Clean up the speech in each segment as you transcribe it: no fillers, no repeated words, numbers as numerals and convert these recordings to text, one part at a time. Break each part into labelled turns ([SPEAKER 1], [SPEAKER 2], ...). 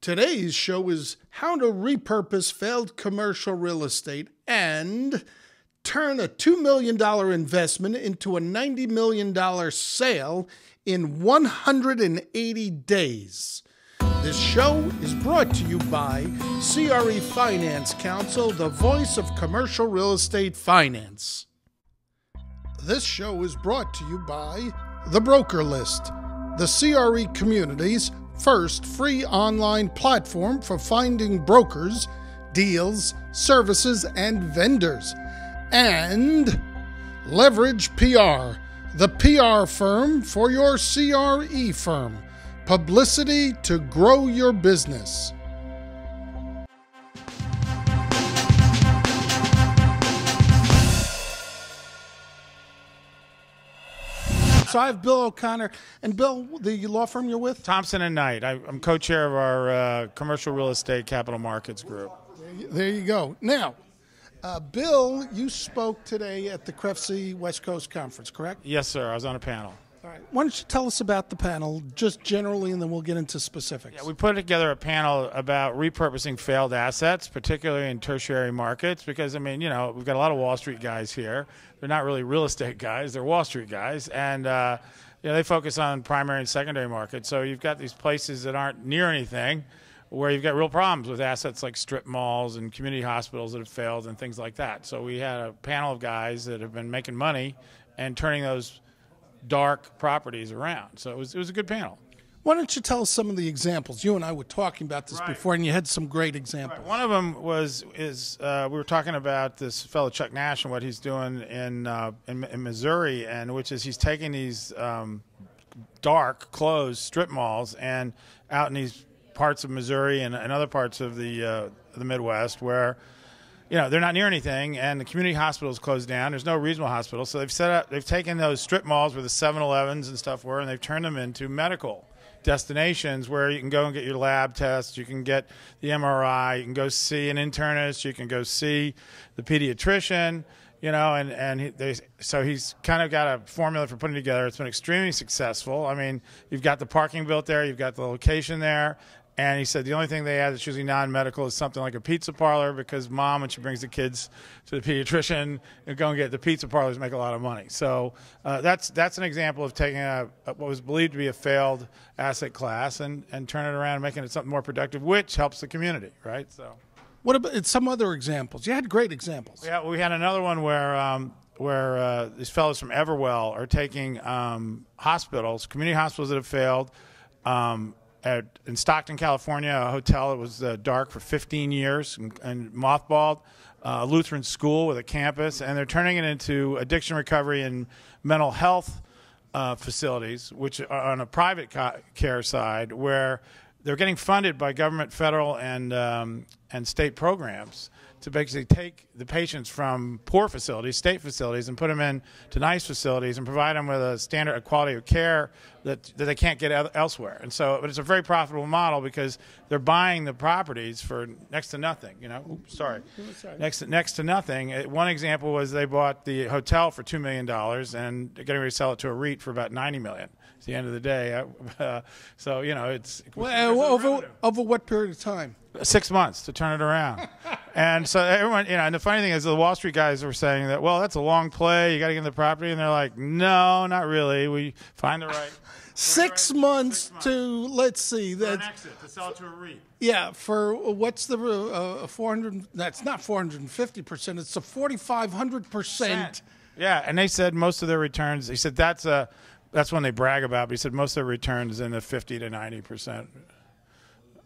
[SPEAKER 1] Today's show is how to repurpose failed commercial real estate and turn a $2 million investment into a $90 million sale in 180 days. This show is brought to you by CRE Finance Council, the voice of commercial real estate finance. This show is brought to you by The Broker List, the CRE community's first free online platform for finding brokers, deals, services, and vendors. And Leverage PR, the PR firm for your CRE firm. Publicity to grow your business. So I have Bill O'Connor. And Bill, the law firm you're with?
[SPEAKER 2] Thompson and Knight. I'm co-chair of our commercial real estate capital markets group.
[SPEAKER 1] There you go. Now, Bill, you spoke today at the CREFC West Coast Conference, correct?
[SPEAKER 2] Yes, sir. I was on a panel.
[SPEAKER 1] All right. Why don't you tell us about the panel, just generally, and then we'll get into specifics.
[SPEAKER 2] Yeah, we put together a panel about repurposing failed assets, particularly in tertiary markets, because, I mean, you know, we've got a lot of Wall Street guys here. They're not really real estate guys. They're Wall Street guys. And, you know, they focus on primary and secondary markets. So you've got these places that aren't near anything where you've got real problems with assets like strip malls and community hospitals that have failed and things like that. So we had a panel of guys that have been making money and turning those dark properties around. So it was a good panel.
[SPEAKER 1] Why don't you tell us some of the examples? You and I were talking about this before, and you had some great examples.
[SPEAKER 2] One of them is we were talking about this fellow Chuck Nash and what he's doing in Missouri, and which is he's taking these dark, closed strip malls and out in these parts of Missouri and other parts of the Midwest where, you know, they're not near anything, and the community hospital's closed down. There's no regional hospital, so they've taken those strip malls where the 7-Elevens and stuff were, and they've turned them into medical destinations where you can go and get your lab tests, you can get the MRI, you can go see an internist, you can go see the pediatrician, you know, so he's kind of got a formula for putting together. It's been extremely successful. I mean, you've got the parking built there, you've got the location there. And he said the only thing they add that's usually non-medical is something like a pizza parlor, because mom, when she brings the kids to the pediatrician and go and get the pizza parlors, make a lot of money. So that's an example of taking what was believed to be a failed asset class and turning it around and making it something more productive, which helps the community, right? So,
[SPEAKER 1] what about some other examples? You had great examples.
[SPEAKER 2] Yeah, we had another one where these fellows from Everwell are taking hospitals, community hospitals that have failed. In Stockton, California, a hotel that was dark for 15 years and mothballed, a Lutheran school with a campus, and they're turning it into addiction recovery and mental health facilities, which are on a private care side, where they're getting funded by government, federal, and state programs to basically take the patients from poor facilities, state facilities, and put them into nice facilities and provide them with a standard of quality of care that they can't get elsewhere. And so, but it's a very profitable model because they're buying the properties for next to nothing. You know, next to nothing. One example was they bought the hotel for $2 million and they're getting ready to sell it to a REIT for about $90 million. At the end of the day, so you know it's
[SPEAKER 1] over what period of time?
[SPEAKER 2] 6 months to turn it around. And so everyone, you know, and the funny thing is the Wall Street guys were saying that, well, that's a long play. You got to get in the property. And they're like, no, not really. We find the right.
[SPEAKER 1] 6 months to, let's see.
[SPEAKER 2] For an exit, to sell it to a REIT.
[SPEAKER 1] Yeah, for what's the 400? That's not 450%. It's a 4,500%.
[SPEAKER 2] Yeah, and they said most of their returns. He said that's one they brag about. But he said most of their returns in the 50 to 90%.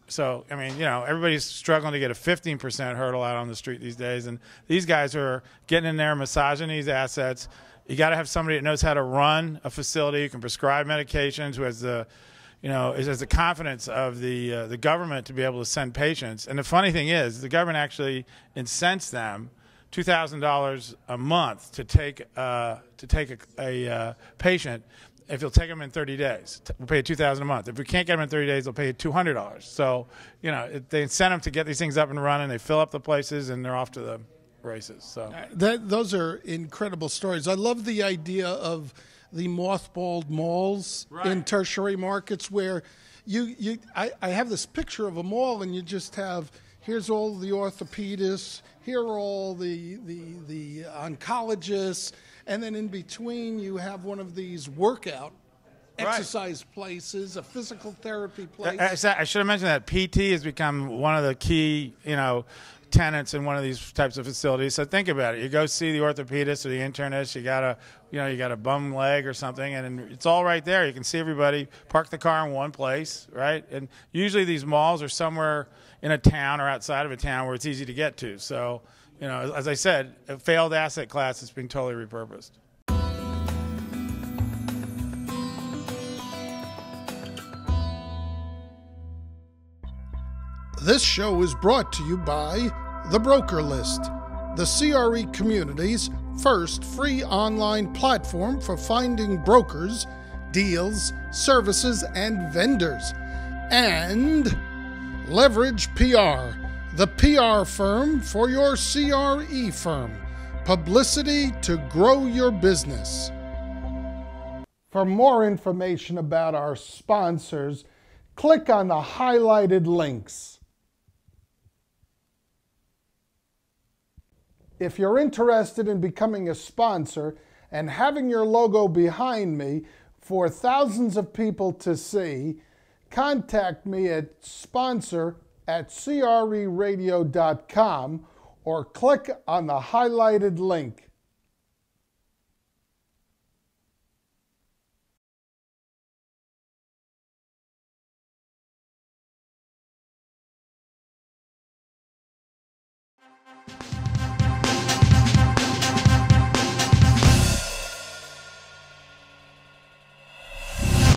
[SPEAKER 2] So, I mean, you know, everybody's struggling to get a 15% hurdle out on the street these days. And these guys are getting in there, massaging these assets. You got to have somebody that knows how to run a facility, who can prescribe medications, who has the, you know, has the confidence of the government to be able to send patients. And the funny thing is, the government actually incents them $2,000 a month to take a patient. If you'll take them in 30 days, we'll pay you $2,000 a month. If we can't get them in 30 days, they'll pay you $200. So, you know, they incent them to get these things up and running. They fill up the places, and they're off to the races. So
[SPEAKER 1] those are incredible stories. I love the idea of the mothballed malls in tertiary markets where I have this picture of a mall, and you just have, here's all the orthopedists, here are all the oncologists, and then in between you have one of these workout exercise places, a physical therapy place.
[SPEAKER 2] I should have mentioned that PT has become one of the key, tenants in one of these types of facilities. So think about it. You go see the orthopedist or the internist, you got a bum leg or something, and it's all right there. You can see everybody, park the car in one place, right? And usually these malls are somewhere in a town or outside of a town where it's easy to get to. So, as I said, a failed asset class is being totally repurposed.
[SPEAKER 1] This show is brought to you by The Broker List, the CRE community's first free online platform for finding brokers, deals, services, and vendors. And Leverage PR, the PR firm for your CRE firm. Publicity to grow your business. For more information about our sponsors, click on the highlighted links. If you're interested in becoming a sponsor and having your logo behind me for thousands of people to see, contact me at sponsor@creradio.com or click on the highlighted link.